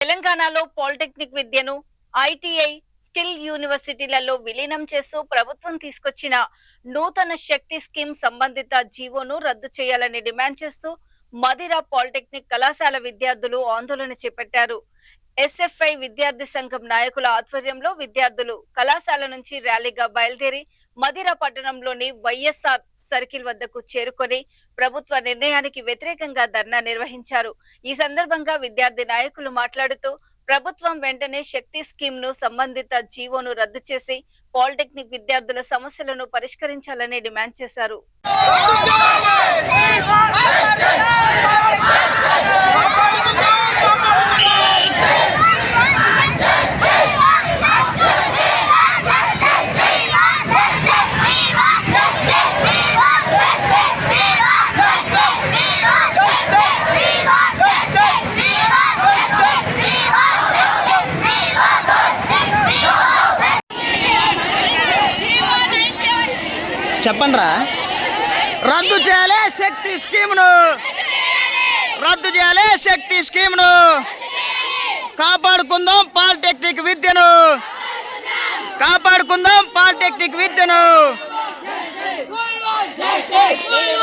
తెలంగాణలో పాలిటెక్నిక్ విద్యను ITI skill యూనివర్సిటీలలో విలీనం చేస్తూ ప్రభుత్వం తీసుకొచ్చిన నూతన శక్తి స్కీమ్ సంబంధిత జీవోను రద్దు చేయాలని డిమాండ్ చేస్తూ మదిర పాలిటెక్నిక్ కళాశాల విద్యార్థులు ఆందోళన చేపట్టారు. ఎస్ఎఫ్ఐ విద్యార్థి సంఘం నాయకుల ఆధ్వర్యంలో విద్యార్థులు కళాశాల నుంచి ర్యాలీగా బయలుదేరి మదిర పట్టణంలోని వైఎస్ఆర్ సర్కిల్ వద్దకు చేరుకొని ప్రభుత్వ నిర్ణయానికి వ్యతిరేకంగా ధర్నా నిర్వహించారు. ఈ సందర్భంగా విద్యార్థి నాయకులు మాట్లాడుతూ ప్రభుత్వం వెంటనే శక్తి స్కీమ్ ను సంబంధిత జీవోను రద్దు చేసి పాలిటెక్నిక్ విద్యార్థుల సమస్యలను పరిష్కరించాలని డిమాండ్ చేశారు. చెప్పండిరా. రద్దు చేయాలి శక్తి స్కీమ్ను, రద్దు చేయాలి శక్తి స్కీమ్ను. కాపాడుకుందాం పాలిటెక్నిక్ విద్యను, కాపాడుకుందాం పాలిటెక్నిక్ విద్యను.